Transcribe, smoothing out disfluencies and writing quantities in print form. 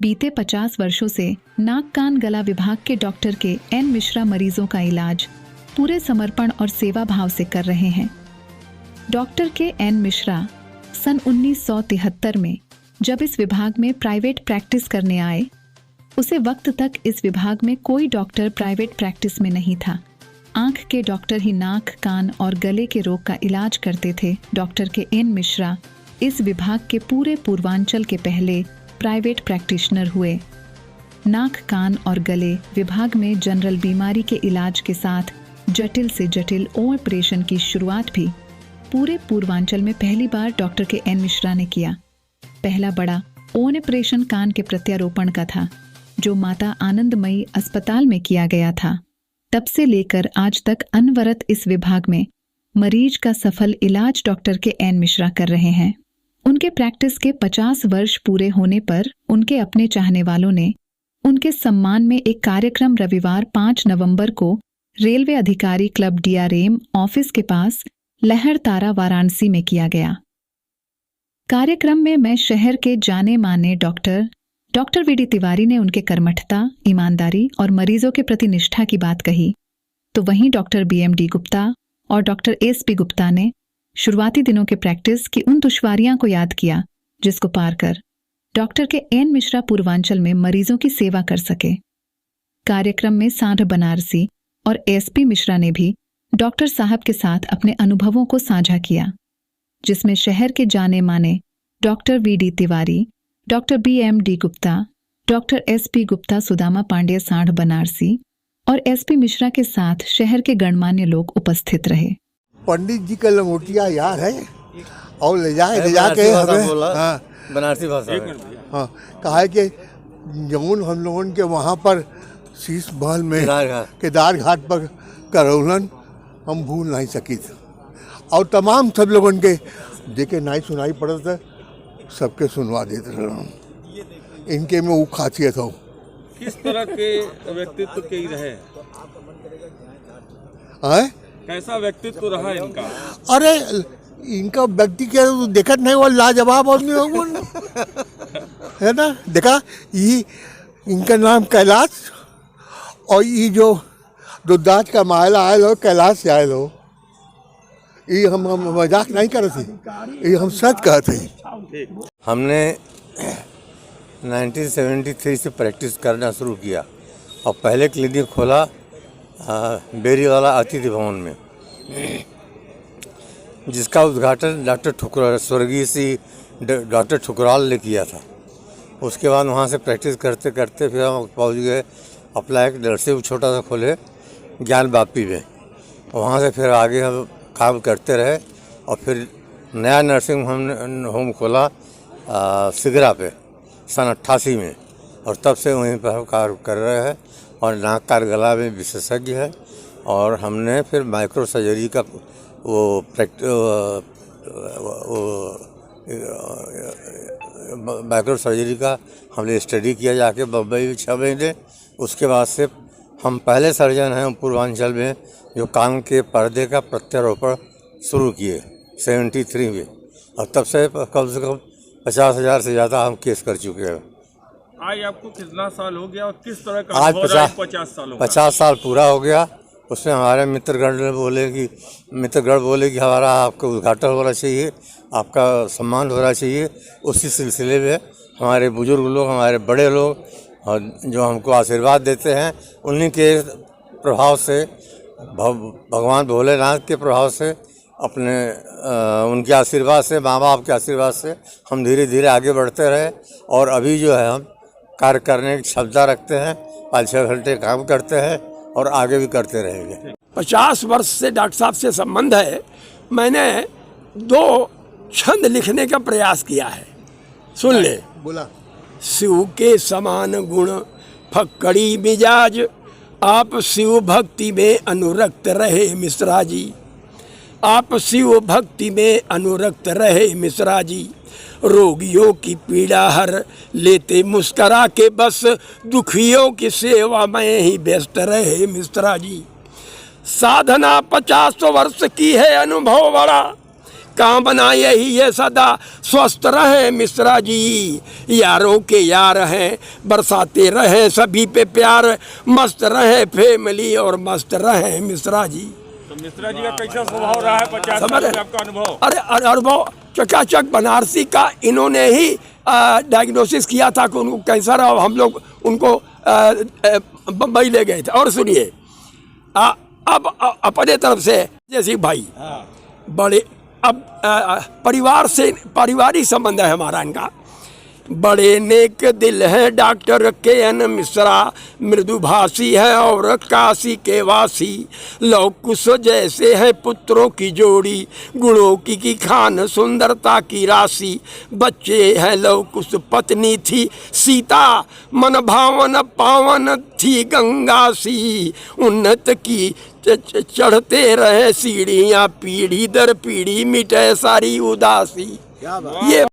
बीते 50 वर्षों से नाक कान गला विभाग के डॉक्टर के एन मिश्रा मरीजों का इलाज पूरे समर्पण और सेवा भाव से कर रहे हैं। डॉक्टर के एन मिश्रा सन 1973 में जब इस विभाग में प्राइवेट प्रैक्टिस करने आए, उसे वक्त तक इस विभाग में कोई डॉक्टर प्राइवेट प्रैक्टिस में नहीं था। आंख के डॉक्टर ही नाक कान और गले के रोग का इलाज करते थे। डॉक्टर के एन मिश्रा इस विभाग के पूरे पूर्वांचल के पहले प्राइवेट प्रैक्टिशनर हुए। नाक कान और गले विभाग में जनरल बीमारी के इलाज के साथ जटिल से जटिल ऑपरेशन की शुरुआत भी पूरे पूर्वांचल में पहली बार डॉक्टर के एन मिश्रा ने किया। पहला बड़ा ऑपरेशन कान के प्रत्यारोपण का था, जो माता आनंदमयी अस्पताल में किया गया था। तब से लेकर आज तक अनवरत इस विभाग में मरीज का सफल इलाज डॉक्टर के एन मिश्रा कर रहे हैं। उनके प्रैक्टिस के 50 वर्ष पूरे होने पर उनके अपने चाहने वालों ने उनके सम्मान में एक कार्यक्रम रविवार 5 नवंबर को रेलवे अधिकारी क्लब DRM ऑफिस के पास लहर तारा वाराणसी में किया गया। कार्यक्रम में मैं शहर के जाने माने डॉक्टर VD तिवारी ने उनके कर्मठता, ईमानदारी और मरीजों के प्रति निष्ठा की बात कही, तो वहीं डॉक्टर BMD गुप्ता और डॉक्टर SP गुप्ता ने शुरुआती दिनों के प्रैक्टिस की उन दुश्वारियां को याद किया जिसको पार कर डॉक्टर के एन मिश्रा पूर्वांचल में मरीजों की सेवा कर सके। कार्यक्रम में सांड बनारसी और SP मिश्रा ने भी डॉक्टर साहब के साथ अपने अनुभवों को साझा किया, जिसमें शहर के जाने माने doctor VD Tiwari, doctor BMD Gupta, doctor SP Gupta, Sudama Pandey Saand Banarasi और SP मिश्रा के साथ शहर के गणमान्य लोग उपस्थित रहे। पंडित जी का लंगोटिया यार है और ले जाके हमें बनारसी भाषा हाँ कहा है कि जमुन हम लोगों के वहाँ पर शीश महल में केदार घाट पर करौलन हम भूल नहीं सकी थे, और तमाम सब लोगों के देखे नहीं सुनाई पड़ता था, सबके सुनवा देते रहे। इनके में वो खासियत हो। किस तरह के व्यक्तित्व के रहे हैं? कैसा व्यक्तित्व रहा इनका? अरे इनका व्यक्ति क्या देखत नहीं, वो लाजवाब आदमी हो है ना। देखा ये इनका नाम कैलाश, और ये जो दुदाज का मायला आयल हो कैलाश से आयल हो, ये हम मजाक नहीं कर रहे थे, ये हम सच कहते हैं। हमने 1973 से प्रैक्टिस करना शुरू किया और पहले क्लिनिक खोला बेरीवाला अतिथि भवन में, जिसका उद्घाटन डॉक्टर ठुकराल, स्वर्गीय श्री डॉक्टर ठुकराल ने किया था। उसके बाद वहाँ से प्रैक्टिस करते करते फिर हम पहुँच गए अपना एक नर्सिंग छोटा सा खोले ज्ञान वापी में। वहाँ से फिर आगे हम काम करते रहे और फिर नया नर्सिंग होम खोला सिगरा पे सन 88 में, और तब से वहीं पर हम कार्य कर रहे हैं और नाक कान गला में विशेषज्ञ है। और हमने फिर माइक्रो सर्जरी का माइक्रो सर्जरी का हमने स्टडी किया जाके बम्बई में 6 महीने। उसके बाद से हम पहले सर्जन हैं पूर्वांचल में जो कान के पर्दे का प्रत्यारोपण शुरू किए 73 में, और तब से कम 50,000 से ज़्यादा हम केस कर चुके हैं। आज आपको कितना साल हो गया और किस तरह का आज 50 साल पूरा हो गया। उसमें हमारे मित्रगण बोले कि हमारा आपका उद्घाटन होना चाहिए, आपका सम्मान होना चाहिए। उसी सिलसिले में हमारे बुजुर्ग लोग, हमारे बड़े लोग और जो हमको आशीर्वाद देते हैं, उन्हीं के प्रभाव से, भगवान भोलेनाथ के प्रभाव से, अपने उनके आशीर्वाद से, माँ बाप के आशीर्वाद से हम धीरे धीरे आगे बढ़ते रहे। और अभी जो है हम कार्य करने की क्षमता रखते हैं, 5-6 घंटे काम करते हैं और आगे भी करते रहेंगे। 50 वर्ष से डॉक्टर साहब से संबंध है। मैंने 2 छंद लिखने का प्रयास किया है, सुन ले। बोला। शिव के समान गुण फक्कड़ी मिजाज, आप शिव भक्ति में अनुरक्त रहे मिश्रा जी, आप शिव भक्ति में अनुरक्त रहे मिश्रा जी। रोगियों की पीड़ा हर लेते मुस्करा के, बस दुखियों की सेवा में ही व्यस्त रहे मिश्रा जी। साधना 50 वर्ष की है, अनुभव बड़ा कामना यही है सदा स्वस्थ रहे मिश्रा जी, यारों के यार हैं बरसाते रहे सभी पे प्यार, मस्त रहे फैमिली और मस्त रहे मिश्रा जी। तो मिश्रा जी का कैसा स्वभाव रहा है 50 साल में आपका अनुभव? अरे अनुभव चकाचक, बनारसी का इन्होंने ही डायग्नोसिस किया था कि उनको कैंसर है, और हम लोग उनको बम्बई ले गए थे। और सुनिए, अब अपने तरफ से जैसे भाई बड़े, अब परिवार से पारिवारिक संबंध है हमारा इनका। बड़े नेक दिल है डॉक्टर के.एन. मिश्रा, मृदुभाषी है और काशी के वासी, लव कुश जैसे है पुत्रों की जोड़ी, गुणों की खान सुंदरता की राशि, बच्चे हैं लव कुश, पत्नी थी सीता, मन भावन पावन थी गंगा सी, उन्नत की चढ़ते रहे सीढ़ियाँ, पीढ़ी दर पीढ़ी मिटे सारी उदासी। ये